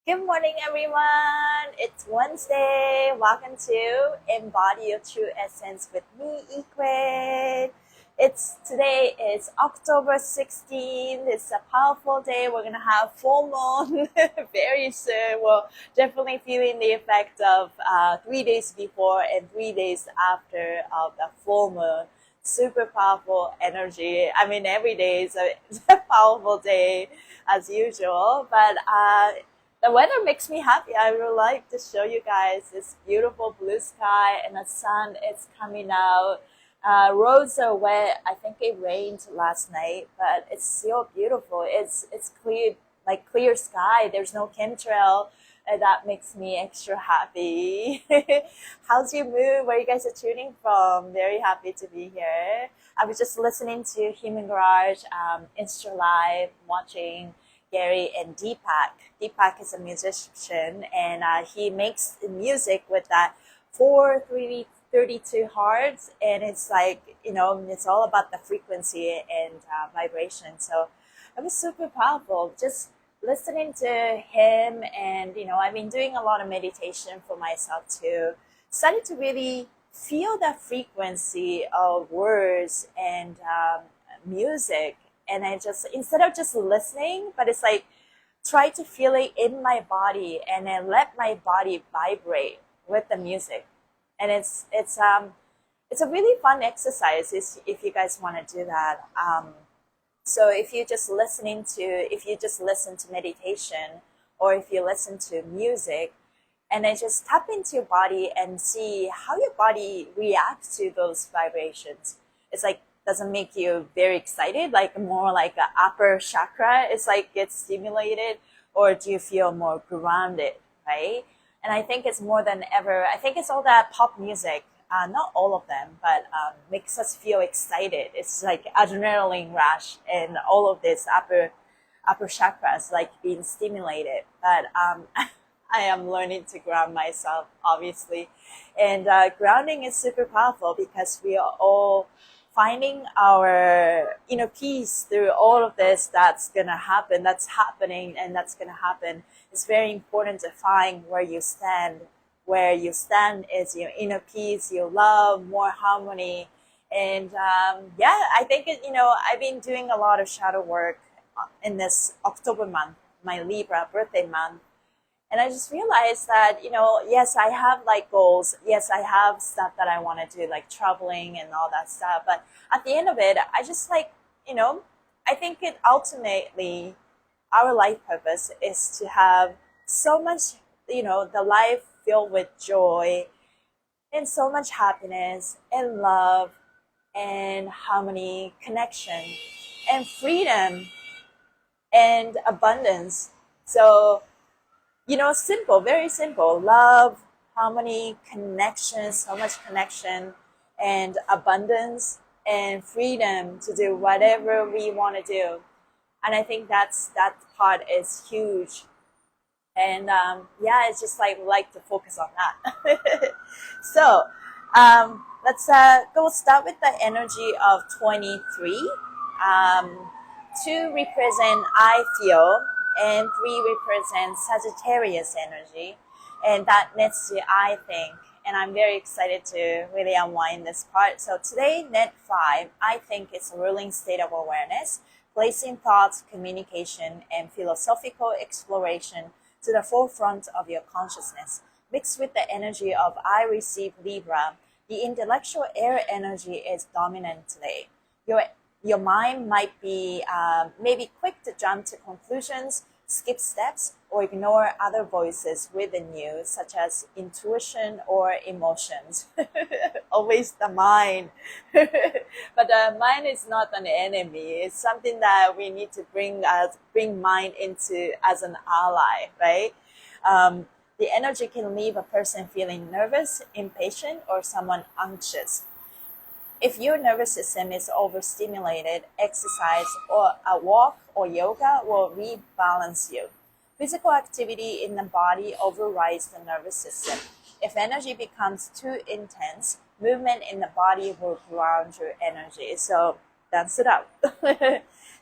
Good morning, everyone. It's Wednesday. Welcome to Embody Your True Essence with me, IKUED. Today is October 16th. It's a powerful day. We're gonna have full moon very soon. We're definitely feeling the effect of 3 days before and 3 days after of the full moon. Super powerful energy. I mean, every day is a powerful day as usual, but the weather makes me happy. I would like to show you guys this beautiful blue sky and the sun is coming out. Roads are wet. I think it rained last night, but it's still beautiful. It's clear, like clear sky. There's no chemtrail. And that makes me extra happy. How's your mood? Where you guys are tuning from? Very happy to be here. I was just listening to Human Garage, Insta Live, watching Gary and Deepak. Deepak is a musician, and he makes music with that 4-3-32 hertz, and it's like, it's all about the frequency and vibration. So it was super powerful just listening to him, and I've been doing a lot of meditation for myself too. Started to really feel that frequency of words and music. And I just, instead of just listening, but it's like, try to feel it in my body and then let my body vibrate with the music. And it's a really fun exercise if you guys want to do that. So if you just listen to meditation, or if you listen to music, and then just tap into your body and see how your body reacts to those vibrations. It's like, doesn't make you very excited, like more like an upper chakra, it's like gets stimulated, or do you feel more grounded, right? And I think it's more than ever, I think it's all that pop music, not all of them, but makes us feel excited. It's like adrenaline rush and all of this upper chakras like being stimulated. But I am learning to ground myself, obviously. And grounding is super powerful because we are all finding our inner peace through all of this that's happening, and that's gonna happen. It's very important to find where you stand. Where you stand is your inner peace, your love, more harmony. And I think I've been doing a lot of shadow work in this October month, my Libra birthday month. And I just realized that, yes, I have like goals. Yes, I have stuff that I want to do, like traveling and all that stuff. But at the end of it, I just like, I think it ultimately, our life purpose is to have so much, the life filled with joy and so much happiness and love and harmony, connection and freedom and abundance. So, simple, very simple. Love, harmony, connection, so much connection, and abundance, and freedom to do whatever we want to do. And I think that part is huge. And it's just like to focus on that. So let's go start with the energy of 23. 2 represent I feel, and 3 represents Sagittarius energy, and that next to I think. And I'm very excited to really unwind this part. So today, net 5, I think it's a ruling state of awareness, placing thoughts, communication, and philosophical exploration to the forefront of your consciousness. Mixed with the energy of I receive Libra, the intellectual air energy is dominant today. Your mind might be maybe quick to jump to conclusions, skip steps, or ignore other voices within you, such as intuition or emotions. Always the mind. But the mind is not an enemy. It's something that we need to bring mind into as an ally, right? The energy can leave a person feeling nervous, impatient, or someone anxious. If your nervous system is overstimulated, exercise or a walk or yoga will rebalance you. Physical activity in the body overrides the nervous system. If energy becomes too intense, movement in the body will ground your energy. So dance it out.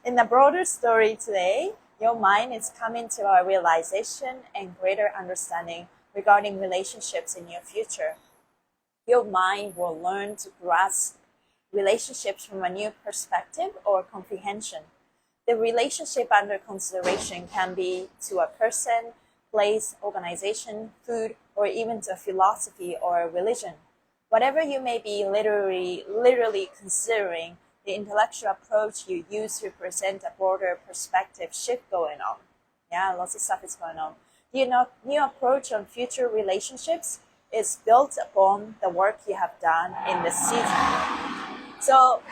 In the broader story today, your mind is coming to a realization and greater understanding regarding relationships in your future. Your mind will learn to grasp relationships from a new perspective or comprehension. The relationship under consideration can be to a person, place, organization, food, or even to a philosophy or a religion. Whatever you may be literally considering, the intellectual approach you use to present a broader perspective shift going on. Yeah, lots of stuff is going on. The new approach on future relationships is built upon the work you have done in the season. So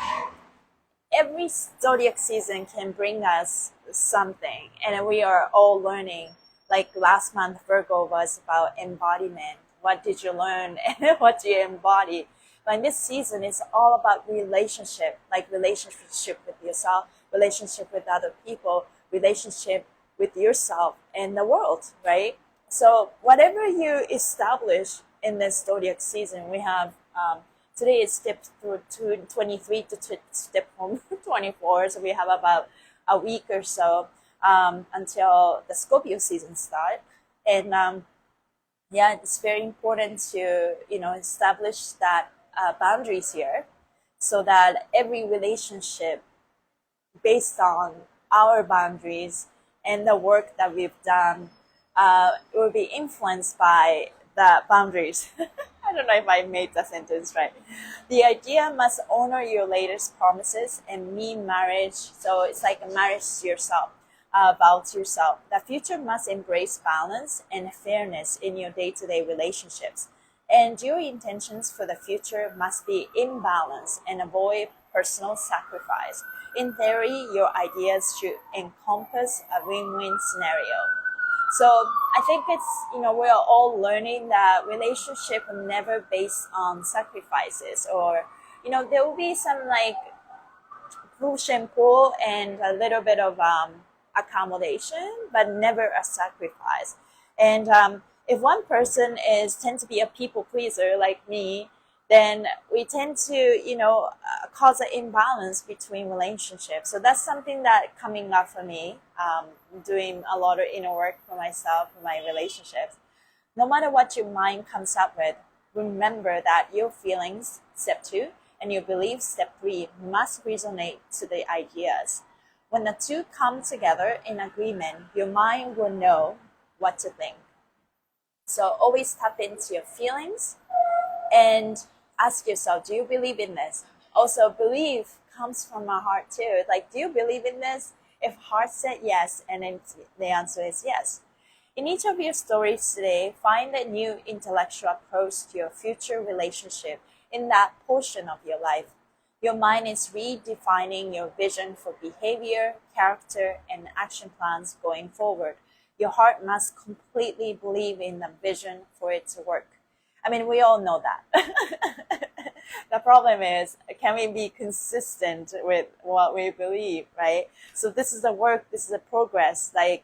every zodiac season can bring us something, and we are all learning. Like last month, Virgo was about embodiment. What did you learn and what do you embody? But this season is all about relationship, like relationship with yourself, relationship with other people, relationship with yourself and the world, right? So whatever you establish in this zodiac season, we have today is step through 23 to step 24, so we have about a week or so until the Scorpio season start. And yeah, it's very important to establish that boundaries here, so that every relationship based on our boundaries and the work that we've done will be influenced by the boundaries. I don't know if I made the sentence right. The idea must honor your latest promises and mean marriage. So it's like a marriage to yourself, about yourself. The future must embrace balance and fairness in your day-to-day relationships. And your intentions for the future must be in balance and avoid personal sacrifice. In theory, your ideas should encompass a win-win scenario. So I think it's, we're all learning that relationship are never based on sacrifices, or, there will be some like push and pull and a little bit of accommodation, but never a sacrifice. And if one person tend to be a people pleaser like me, then we tend to, cause an imbalance between relationships. So that's something that coming up for me, doing a lot of inner work for myself, for my relationships. No matter what your mind comes up with, remember that your feelings, step 2, and your beliefs, step 3, must resonate to the ideas. When the two come together in agreement, your mind will know what to think. So always tap into your feelings and ask yourself, do you believe in this? Also, belief comes from our heart too. Like, do you believe in this? If heart said yes, and then the answer is yes. In each of your stories today, find a new intellectual approach to your future relationship in that portion of your life. Your mind is redefining your vision for behavior, character, and action plans going forward. Your heart must completely believe in the vision for it to work. I mean, we all know that. The problem is, can we be consistent with what we believe, right? So this is the work, this is the progress. Like,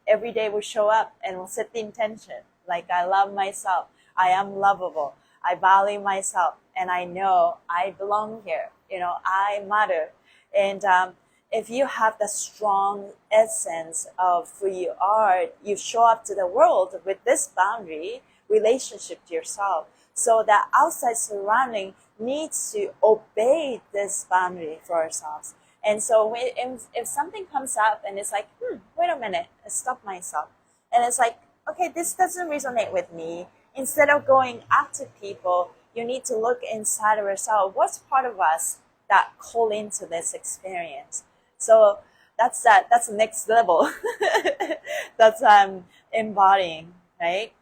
every day we show up and we'll set the intention. Like, I love myself. I am lovable. I value myself. And I know I belong here. I matter. And if you have the strong essence of who you are, you show up to the world with this boundary, relationship to yourself. So that outside surrounding needs to obey this boundary for ourselves. And so if something comes up and it's like, wait a minute, I stop myself. And it's like, okay, this doesn't resonate with me. Instead of going after people, you need to look inside of yourself. What's part of us that call into this experience? So that's the next level. That's embodying, right?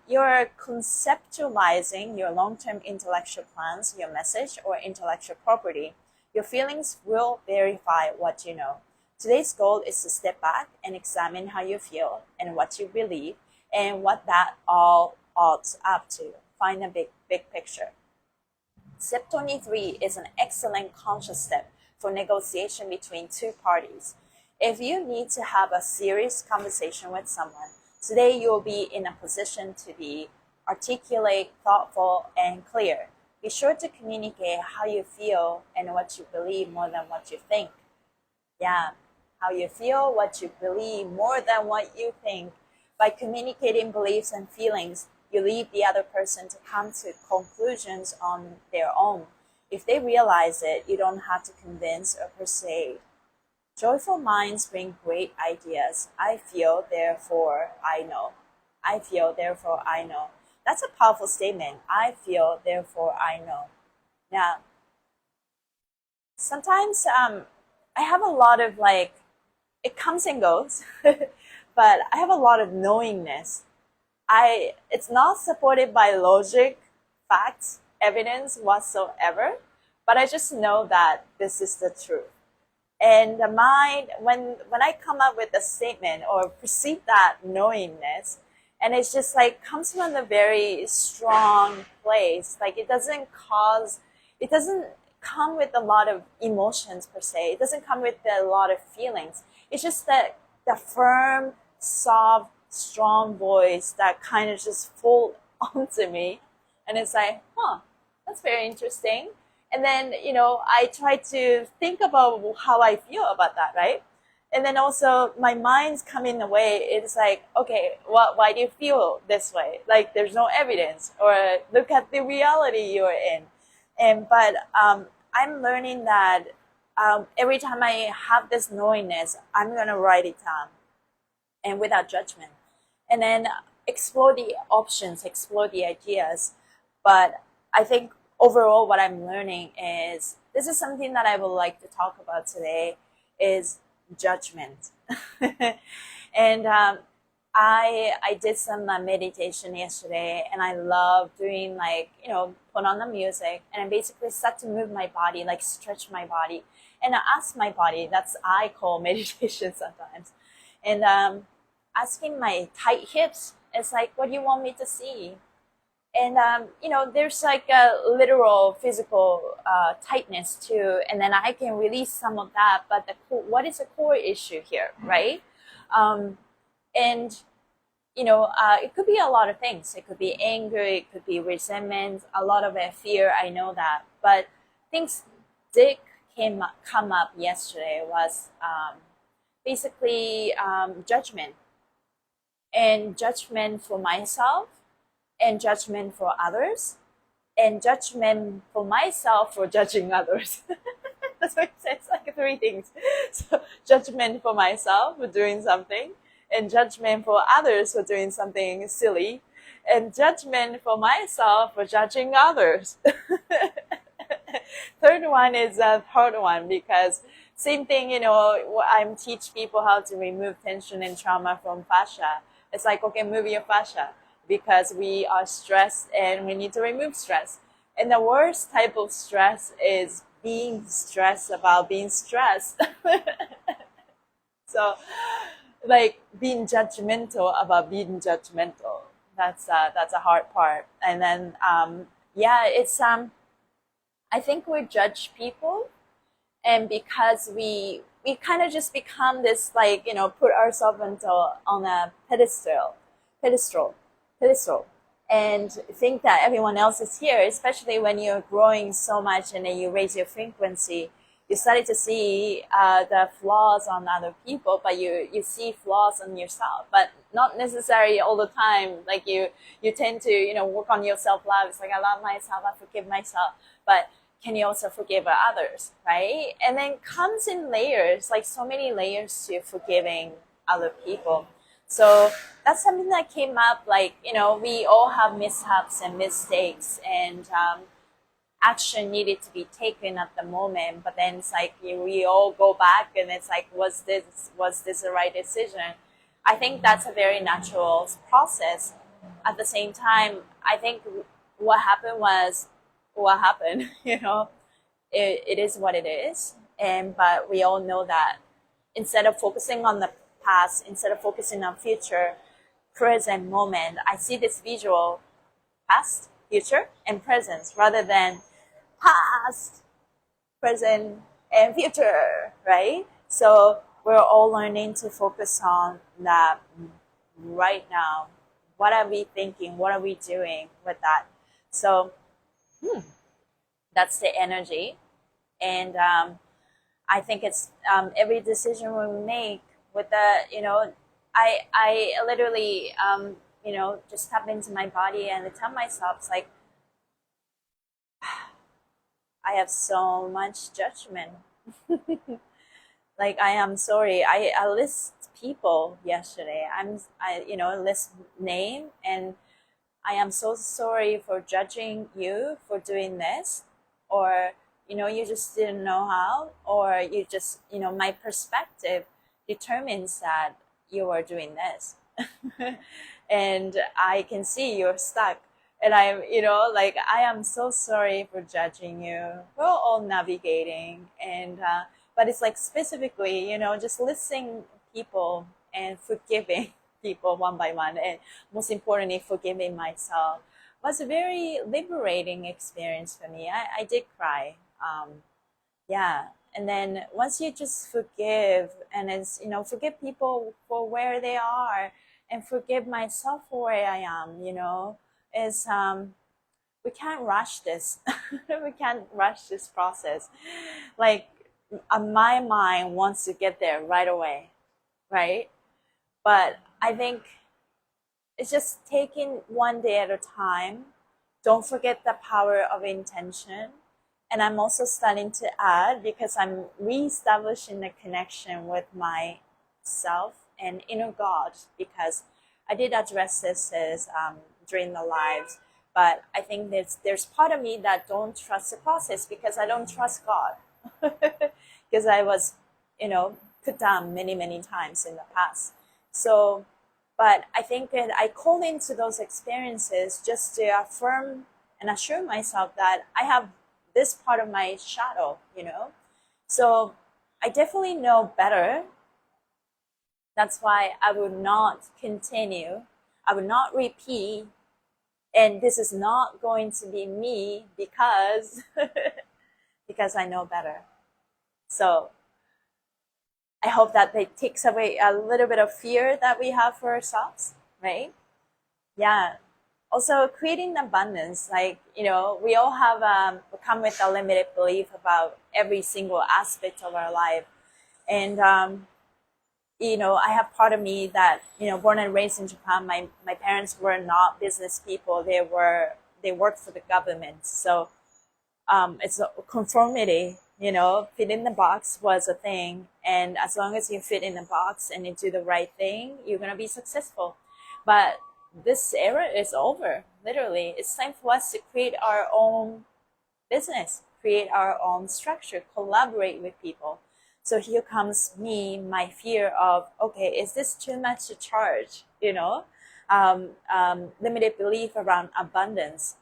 You're conceptualizing your long-term intellectual plans, your message, or intellectual property. Your feelings will verify what you know. Today's goal is to step back and examine how you feel and what you believe and what that all adds up to. Find a big picture. Step 23 is an excellent conscious step for negotiation between two parties. If you need to have a serious conversation with someone, today you'll be in a position to be articulate, thoughtful, and clear. Be sure to communicate how you feel and what you believe more than what you think. Yeah, how you feel, what you believe, more than what you think. By communicating beliefs and feelings, you leave the other person to come to conclusions on their own. If they realize it, you don't have to convince or persuade. Joyful minds bring great ideas. I feel, therefore I know. I feel, therefore I know. That's a powerful statement. I feel, therefore I know. Now, sometimes I have a lot of it comes and goes, but I have a lot of knowingness. It's not supported by logic, facts, evidence whatsoever, but I just know that this is the truth. And the mind, when I come up with a statement or perceive that knowingness, and it's just comes from a very strong place. It doesn't come with a lot of emotions per se. It doesn't come with a lot of feelings. It's just that the firm, soft, strong voice that kind of just fold onto me, and it's that's very interesting. And then I try to think about how I feel about that, right? And then also my mind's coming away. It's okay, why do you feel this way? There's no evidence, or look at the reality you're in. But I'm learning that every time I have this knowingness, I'm gonna write it down, and without judgment, and then explore the options, explore the ideas. But I think overall what I'm learning is, this is something that I would like to talk about today, is judgment. And I did some meditation yesterday, and I love doing put on the music, and I basically start to move my body, stretch my body, and I ask my body. I call meditation sometimes. And asking my tight hips, it's what do you want me to see? And there's a literal physical tightness too, and then I can release some of that. But what is the core issue here, right? And it could be a lot of things. It could be anger, it could be resentment, a lot of it fear. I know that, but things did come up yesterday was basically judgment, and judgment for myself, and judgment for others, and judgment for myself for judging others. That's what it says, three things. So judgment for myself for doing something, and judgment for others for doing something silly, and judgment for myself for judging others. Third one is a hard one, because same thing, I teach people how to remove tension and trauma from fascia. It's okay, move your fascia, because we are stressed and we need to remove stress. And the worst type of stress is being stressed about being stressed. So being judgmental about being judgmental, that's a hard part. And then it's I think we judge people, and because we kind of just become this put ourselves on a pedestal, and think that everyone else is here. Especially when you're growing so much and then you raise your frequency, you started to see the flaws on other people, but you see flaws on yourself, but not necessarily all the time. You tend to work on your self-love. It's I love myself, I forgive myself, but can you also forgive others, right? And then comes in layers, so many layers to forgiving other people. So that's something that came up, we all have mishaps and mistakes, and action needed to be taken at the moment. But then it's we all go back, and it's was this the right decision? I think that's a very natural process. At the same time, I think what happened was what happened. It is what it is, but we all know that instead of focusing on the past, instead of focusing on future, present moment, I see this visual: past, future, and present, rather than past, present, and future, right? So we're all learning to focus on that right now. What are we thinking? What are we doing with that? So that's the energy. And I think it's every decision we make with the, I literally, just tap into my body and tell myself, it's like, I have so much judgment. Like, I am sorry. I list people yesterday. List name, and I am so sorry for judging you for doing this, or you just didn't know how, or you just, my perspective determines that you are doing this. And I can see you're stuck, and I'm, like, I am so sorry for judging you. We're all navigating, and but it's like specifically, just listening people and forgiving people one by one, and most importantly, forgiving myself was a very liberating experience for me. I did cry. Yeah. And then once you just forgive, and it's, forgive people for where they are, and forgive myself for where I am, is we can't rush this. We can't rush this process. Like, my mind wants to get there right away, right? But I think it's just taking one day at a time. Don't forget the power of intention. And I'm also starting to add, because I'm reestablishing the connection with myself and inner God, because I did address this during the lives. But I think there's part of me that don't trust the process, because I don't trust God. Because I was, put down many, many times in the past. So, but I think that I call into those experiences just to affirm and assure myself that I have this part of my shadow, So I definitely know better. That's why I would not continue. I would not repeat. And this is not going to be me, because because I know better. So I hope that it takes away a little bit of fear that we have for ourselves, right? Yeah. Also, creating abundance, like, we all have come with a limited belief about every single aspect of our life. And, I have part of me that, born and raised in Japan, my parents were not business people. They worked for the government. So it's a conformity, fit in the box was a thing. And as long as you fit in the box and you do the right thing, you're going to be successful. But this era is over, literally. It's time for us to create our own business, create our own structure, collaborate with people. So here comes me, my fear of, okay, is this too much to charge? Limited belief around abundance.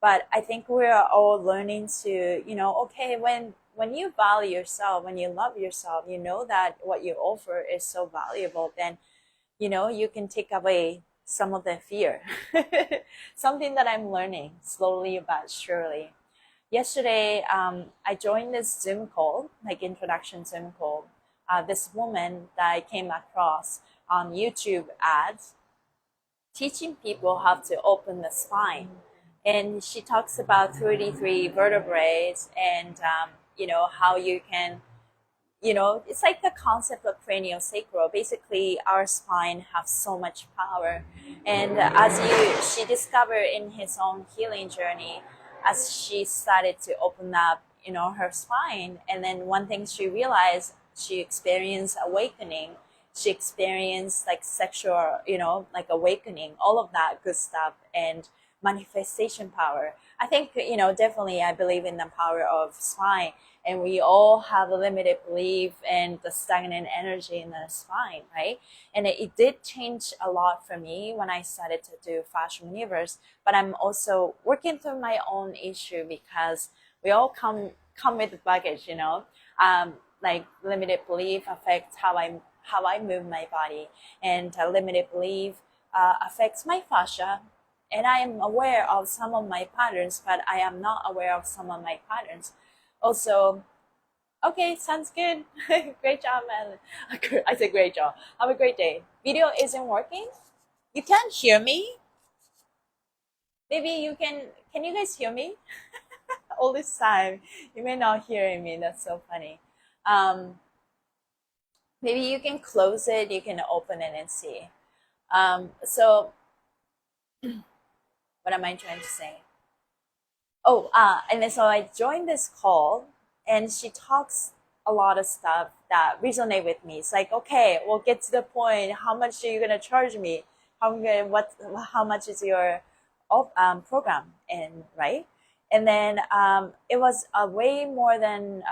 But I think we're all learning to, okay, when you value yourself, when you love yourself, you know that what you offer is so valuable, then, you can take away some of the fear. Something that I'm learning slowly but surely. Yesterday, I joined this Zoom call, like introduction Zoom call. This woman that I came across on YouTube ads, teaching people how to open the spine. And she talks about 33 vertebrae, and, how you can, it's like the concept of craniosacral. Basically, our spine has so much power. And she discovered in his own healing journey, as she started to open up, her spine. And then one thing she realized, she experienced awakening. She experienced like sexual, like awakening, all of that good stuff, and manifestation power. I think, definitely I believe in the power of spine, and we all have a limited belief and the stagnant energy in the spine, right? And it did change a lot for me when I started to do Fascia Universe, but I'm also working through my own issue, because we all come with baggage, like limited belief affects how I move my body, and limited belief affects my fascia. And I am aware of some of my patterns, but I am not aware of some of my patterns. Also, okay, sounds good. Great job, man. I said great job. Have a great day. Video isn't working? You can't hear me? Maybe you can you guys hear me? All this time, you may not hearing me. That's so funny. Maybe you can close it, you can open it and see. So what am I trying to say? Oh, and then so I joined this call, and she talks a lot of stuff that resonate with me. It's like, okay, we'll get to the point. How much are you gonna charge me? How much is your program? And right, and then it was way more than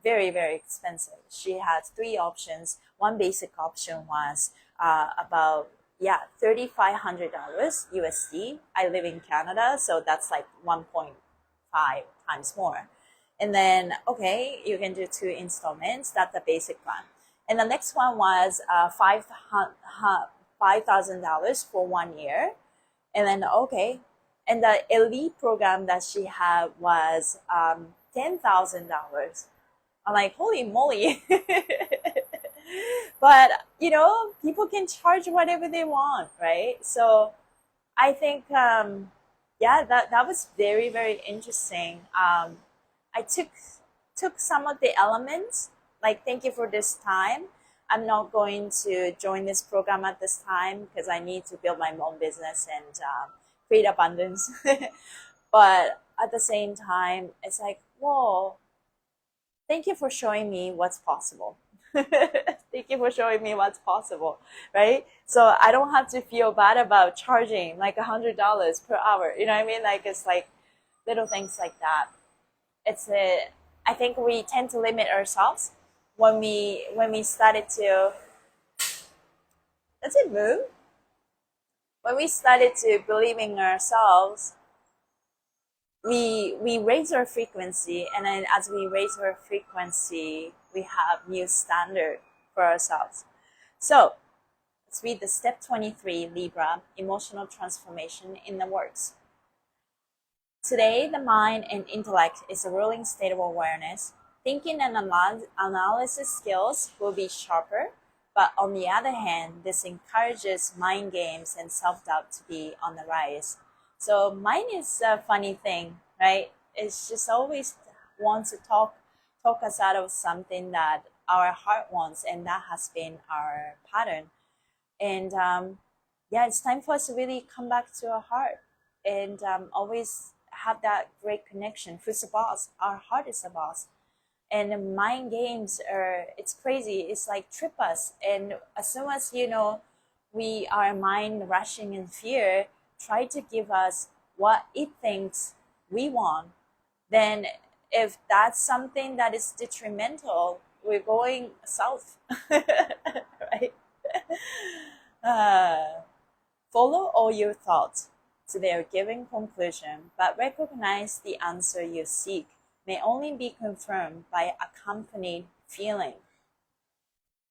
very very expensive. She had three options. One basic option was about $3,500 USD. I live in Canada, so that's like 1.5 times more. And then, okay, you can do 2 installments. That's the basic one. And the next one was $5,000 for 1 year. And then, okay. And the elite program that she had was $10,000. I'm like, holy moly. But, people can charge whatever they want, right? So I think, that was very, very interesting. I took some of the elements, like, thank you for this time. I'm not going to join this program at this time because I need to build my own business and create abundance. But at the same time, it's like, whoa, thank you for showing me what's possible. Thank you for showing me what's possible, right? So I don't have to feel bad about charging like $100 per hour. You know what I mean? Like, it's like little things like that. I think we tend to limit ourselves when we started to, does it move? When we started to believe in ourselves, we raise our frequency, and then as we raise our frequency, we have new standard for ourselves. So let's read the step 23, Libra, emotional transformation in the works. Today, the mind and intellect is a ruling state of awareness. Thinking and analysis skills will be sharper, but on the other hand, this encourages mind games and self-doubt to be on the rise. So mind is a funny thing, right? It's just always wants to talk us out of something that our heart wants, and that has been our pattern. And it's time for us to really come back to our heart and always have that great connection. Who's the boss? Our heart is the boss. And mind games it's crazy. It's like trip us. And as soon as, we are mind rushing in fear, try to give us what it thinks we want. Then if that's something that is detrimental, we're going south, right? Follow all your thoughts to their given conclusion, but recognize the answer you seek may only be confirmed by accompanied feeling.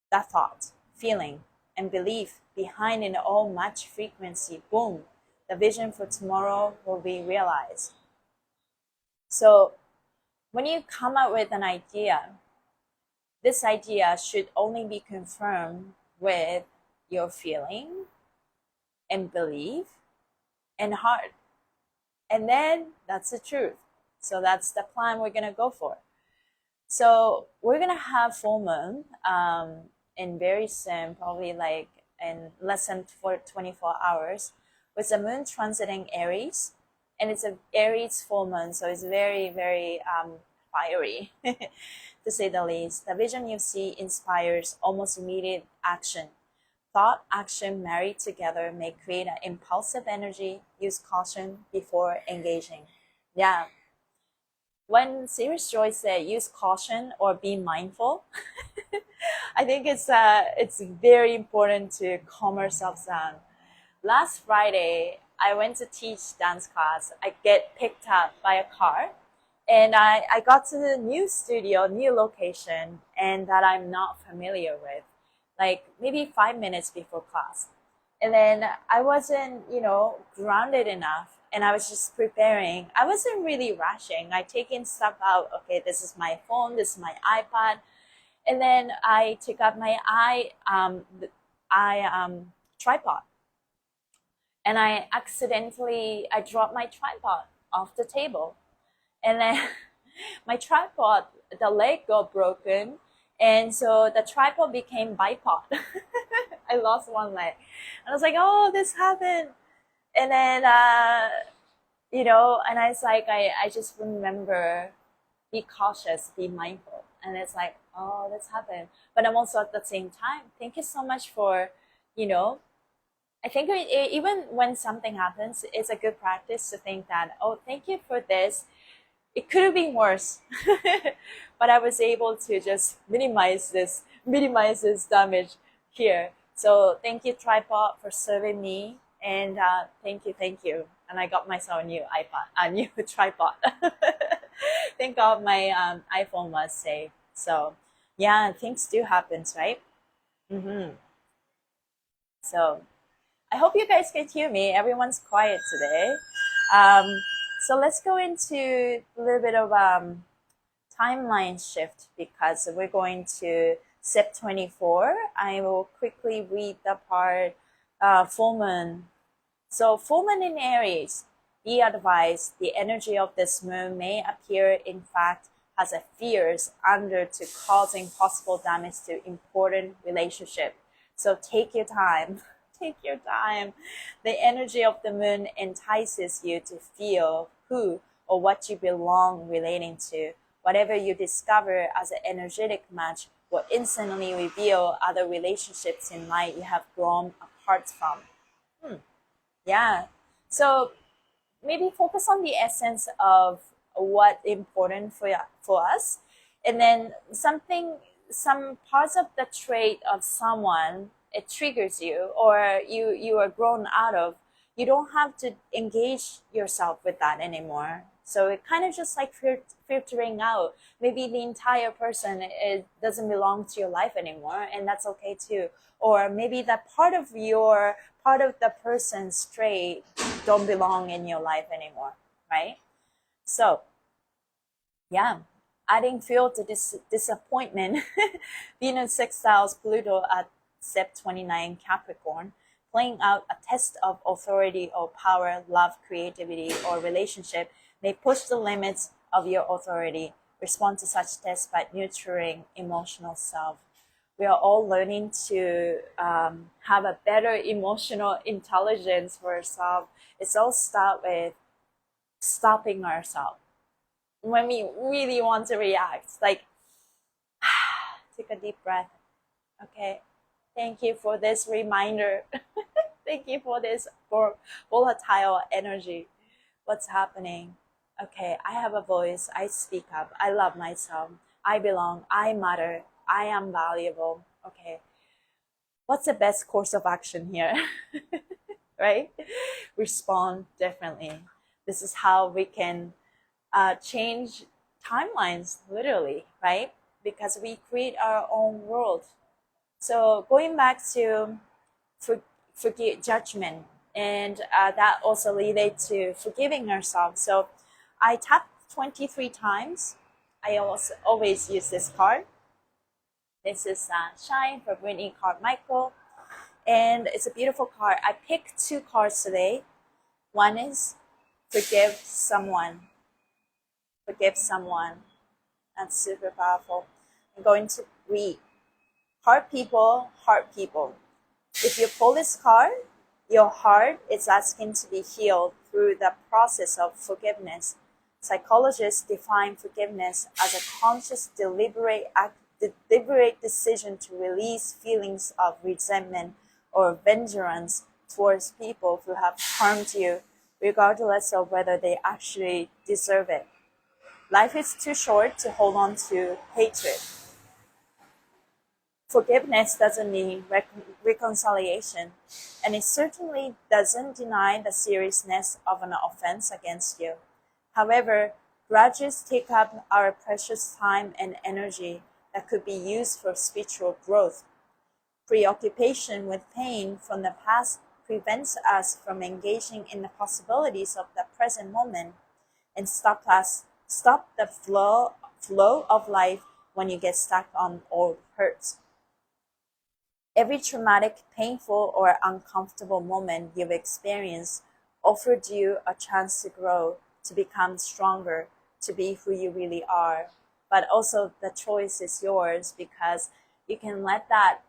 That thought, feeling, and belief behind an all match frequency, boom, the vision for tomorrow will be realized. So when you come up with an idea, this idea should only be confirmed with your feeling and belief and heart. And then that's the truth. So that's the plan we're going to go for. So we're going to have full moon in very soon, probably like in less than 24 hours, with the moon transiting Aries. And it's a Aries full moon, so it's very, very fiery, to say the least. The vision you see inspires almost immediate action. Thought, action married together may create an impulsive energy. Use caution before engaging. Yeah. When Serious Joy said use caution or be mindful, I think it's very important to calm ourselves down. Last Friday, I went to teach dance class. I get picked up by a car, and I got to the new studio, new location, and that I'm not familiar with, like maybe 5 minutes before class. And then I wasn't, grounded enough, and I was just preparing. I wasn't really rushing. I taken stuff out. Okay, this is my phone, this is my iPad. And then I took out my tripod. And I dropped my tripod off the table. And then my tripod, the leg got broken. And so the tripod became bipod. I lost one leg. And I was like, oh, this happened. And then, and I was like, I just remember, be cautious, be mindful. And it's like, oh, that's happened. But I'm also at the same time, thank you so much for, I think even when something happens, it's a good practice to think that, oh, thank you for this. It could have been worse, but I was able to just minimize this damage here. So thank you, tripod, for serving me, and thank you. And I got myself a new tripod. Thank God my iPhone was safe. So yeah, things do happen, right? So I hope you guys can hear me. Everyone's quiet today. Um, so let's go into a little bit of timeline shift, because we're going to step 24. I will quickly read the part full moon. So full moon in Aries, be advised, the energy of this moon may appear, in fact, as a fierce under to causing possible damage to important relationship. So take your time. Take your time. The energy of the moon entices you to feel who or what you belong relating to. Whatever you discover as an energetic match will instantly reveal other relationships in life you have grown apart from. Yeah. So maybe focus on the essence of what important for us, and then some parts of the trait of someone, it triggers you, or you are grown out of. You don't have to engage yourself with that anymore. So it kind of just like filtering out. Maybe the entire person, it doesn't belong to your life anymore, and that's okay too. Or maybe that part of the person's trait don't belong in your life anymore, right? So yeah, adding fuel to this disappointment, Venus sextiles Pluto at step 29 Capricorn, playing out a test of authority or power, love, creativity, or relationship may push the limits of your authority. Respond to such tests by nurturing emotional self. We are all learning to have a better emotional intelligence for ourselves. It's all start with stopping ourselves when we really want to react. Like, take a deep breath. Okay, thank you for this reminder. Thank you for this volatile energy. What's happening? Okay, I have a voice. I speak up. I love myself. I belong. I matter. I am valuable. Okay, what's the best course of action here? Right? Respond differently. This is how we can change timelines, literally, right? Because we create our own world. So going back to forgive judgment, and that also relates to forgiving ourselves. So I tapped 23 times. I also always use this card. This is Shine for Brittany Carmichael, and it's a beautiful card. I picked two cards today. One is forgive someone. Forgive someone. That's super powerful. I'm going to read. Heart people, heart people. If you pull this card, your heart is asking to be healed through the process of forgiveness. Psychologists define forgiveness as a conscious, deliberate decision to release feelings of resentment or vengeance towards people who have harmed you, regardless of whether they actually deserve it. Life is too short to hold on to hatred. Forgiveness doesn't mean reconciliation, and it certainly doesn't deny the seriousness of an offense against you. However, grudges take up our precious time and energy that could be used for spiritual growth. Preoccupation with pain from the past prevents us from engaging in the possibilities of the present moment, and stop the flow of life when you get stuck on old hurts. Every traumatic, painful, or uncomfortable moment you've experienced offered you a chance to grow, to become stronger, to be who you really are. but also the choice is yours, because you can let that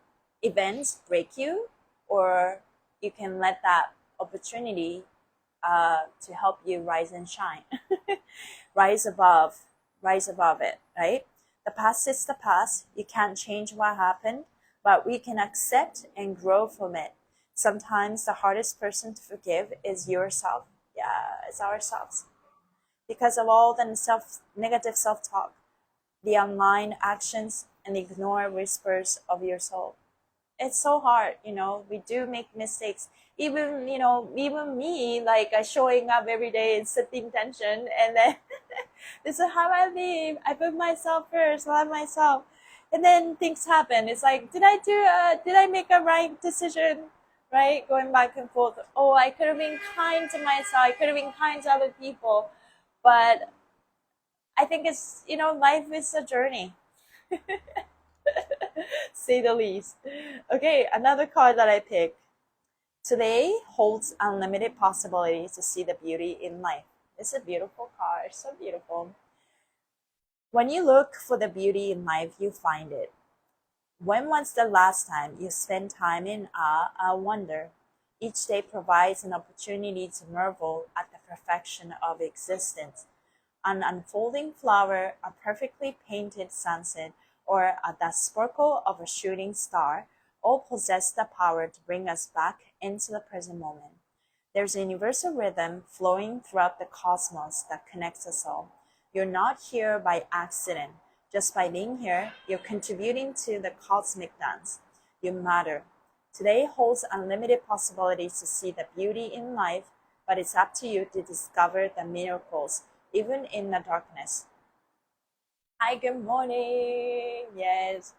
event break you, or you can let that opportunity to help you rise and shine. rise above it, right? The past is the past. You can't change what happened, but we can accept and grow from it. Sometimes the hardest person to forgive is yourself. Yeah, it's ourselves, because of all the negative self-talk, the online actions, and the ignore whispers of your soul. It's so hard, we do make mistakes. Even, even me, like showing up every day and setting tension, and then this is how I live. I put myself first, love myself. And then things happen. It's like, did I make a right decision? Right? Going back and forth. Oh, I could have been kind to myself. I could have been kind to other people. But I think it's, life is a journey. Say the least. Okay, another card that I picked. Today holds unlimited possibilities to see the beauty in life. It's a beautiful card, so beautiful. When you look for the beauty in life, you find it. When was the last time you spent time in awe and wonder? Each day provides an opportunity to marvel at the perfection of existence. An unfolding flower, a perfectly painted sunset, or the sparkle of a shooting star all possess the power to bring us back into the present moment. There's a universal rhythm flowing throughout the cosmos that connects us all. You're not here by accident. Just by being here, you're contributing to the cosmic dance. You matter. Today holds unlimited possibilities to see the beauty in life, but it's up to you to discover the miracles, even in the darkness. Hi, good morning. Yes.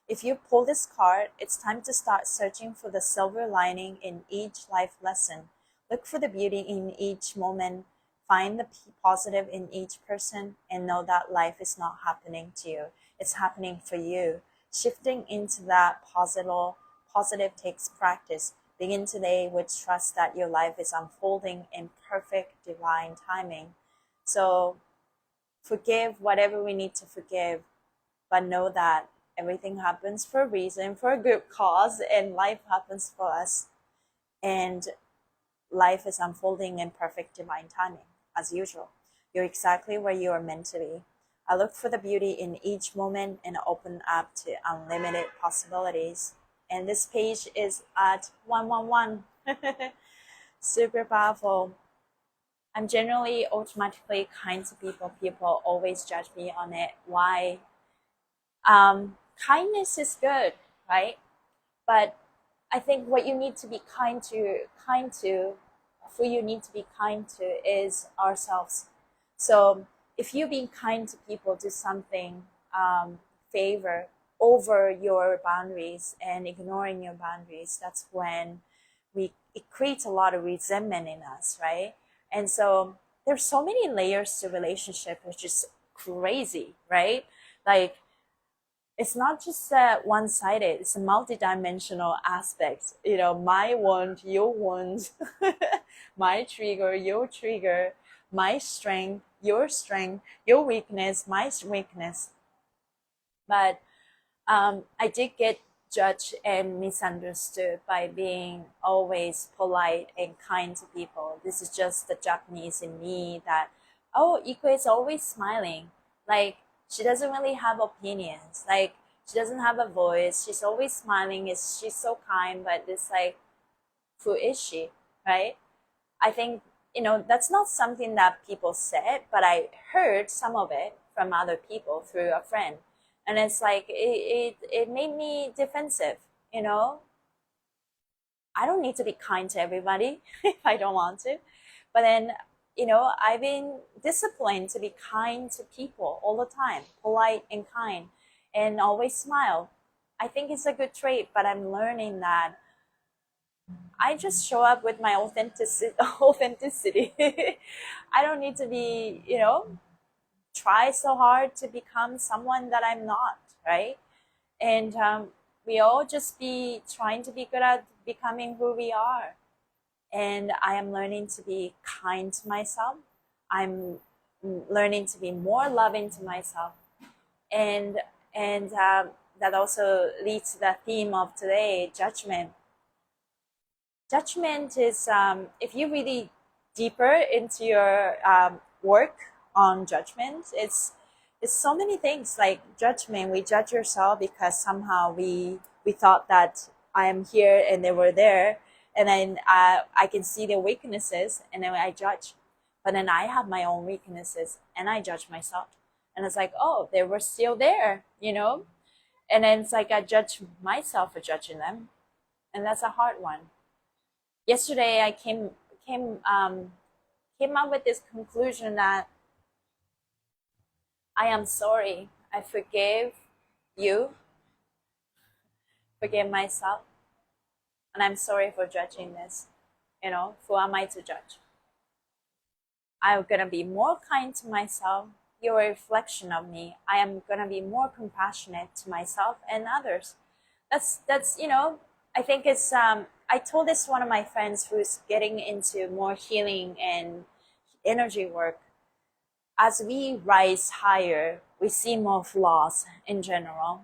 If you pull this card, it's time to start searching for the silver lining in each life lesson. Look for the beauty in each moment. Find the positive in each person, and know that life is not happening to you. It's happening for you. Shifting into that positive takes practice. Begin today with trust that your life is unfolding in perfect divine timing. So forgive whatever we need to forgive, but know that everything happens for a reason, for a good cause, and life happens for us. And life is unfolding in perfect divine timing, as usual. You're exactly where you are meant to be. I look for the beauty in each moment and open up to unlimited possibilities. And this page is at 111. Super powerful. I'm generally automatically kind to people. People always judge me on it. Why? Kindness is good, right? But I think what you need to be kind to, who you need to be kind to is ourselves. So if you being kind to people, do something, favor over your boundaries and ignoring your boundaries, that's when it creates a lot of resentment in us, right? And so there's so many layers to relationship, which is crazy, right? Like, it's not just one-sided, it's a multidimensional aspect. My want, your want, my trigger, your trigger, my strength, your weakness, my weakness. But I did get judged and misunderstood by being always polite and kind to people. This is just the Japanese in me that, oh, Iko is always smiling. Like, she doesn't really have opinions. Like, she doesn't have a voice. She's always smiling. She's so kind, but it's like, who is she, right? I think, that's not something that people said, but I heard some of it from other people through a friend. And it's like, it made me defensive, I don't need to be kind to everybody if I don't want to. But then, I've been disciplined to be kind to people all the time, polite and kind, and always smile. I think it's a good trait, but I'm learning that I just show up with my authenticity. I don't need to be, try so hard to become someone that I'm not, right? And we all just be trying to be good at becoming who we are. And I am learning to be kind to myself. I'm learning to be more loving to myself. and and that also leads to the theme of today, judgment. Judgment is, if you really deeper into your work on judgment, it's so many things. Like judgment, we judge yourself because somehow we thought that I am here and they were there, and then I can see their weaknesses, and then I judge. But then I have my own weaknesses and I judge myself, and it's like, oh, they were still there, you know. And then it's like I judge myself for judging them, and that's a hard one. Yesterday I came up with this conclusion that I am sorry. I forgive you, forgive myself, and I'm sorry for judging this. You know, who am I to judge? I'm gonna be more kind to myself. You're a reflection of me. I am gonna be more compassionate to myself and others. That's you know, I think it's I told this to one of my friends who's getting into more healing and energy work. As we rise higher, we see more flaws in general,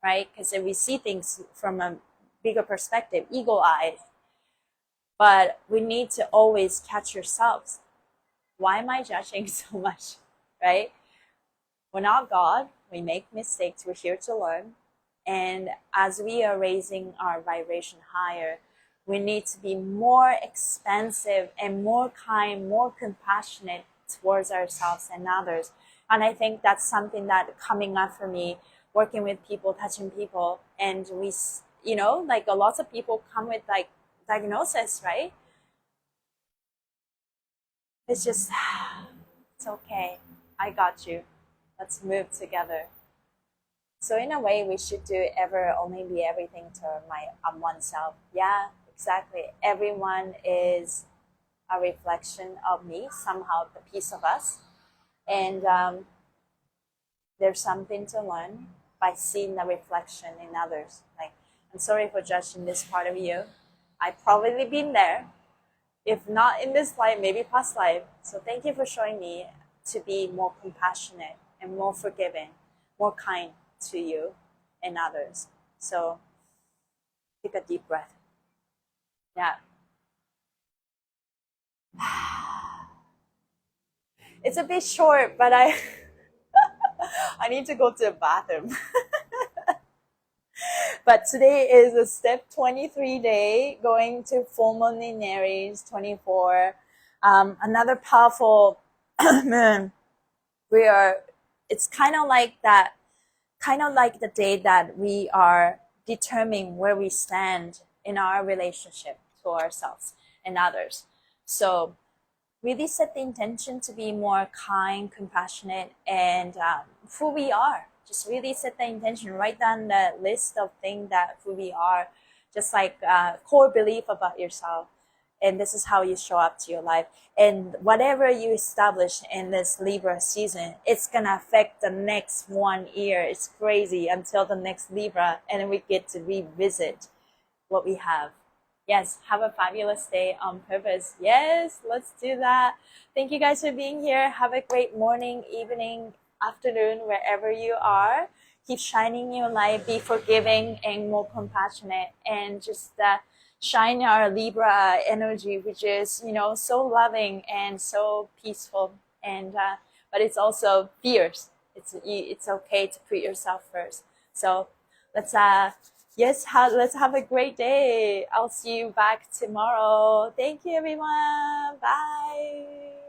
right? Because we see things from a bigger perspective, ego eyes. But we need to always catch ourselves. Why am I judging so much, right? We're not God. We make mistakes. We're here to learn. And as we are raising our vibration higher, we need to be more expansive and more kind, more compassionate towards ourselves and others. And I think that's something that coming up for me, working with people, touching people. And we, you know, like a lot of people come with like diagnosis, right? It's just, it's okay. I got you. Let's move together. So in a way, we should do ever only be everything to oneself. Yeah, exactly. Everyone is a reflection of me, somehow the piece of us. And there's something to learn by seeing the reflection in others. Like, I'm sorry for judging this part of you. I've probably been there. If not in this life, maybe past life. So thank you for showing me to be more compassionate and more forgiving, more kind to you and others. So take a deep breath. Yeah. It's a bit short, but I I need to go to the bathroom. But today is a step 23 day, going to full moon in Aries 24. Another powerful it's kind of like that, kind of like the day that we are determining where we stand in our relationship to ourselves and others. So really set the intention to be more kind, compassionate, and who we are. Just really set the intention. Write down the list of things that who we are, just like core belief about yourself. And this is how you show up to your life. And whatever you establish in this Libra season, it's going to affect the next 1 year. It's crazy until the next Libra. And then we get to revisit what we have. Yes, have a fabulous day on purpose. Yes, let's do that. Thank you guys for being here. Have a great morning, evening, afternoon, wherever you are. Keep shining your light. Be forgiving and more compassionate. And just shine our Libra energy, which is, you know, so loving and so peaceful. And but it's also fierce. It's okay to put yourself first. So let's let's have a great day. I'll see you back tomorrow. Thank you, everyone. Bye.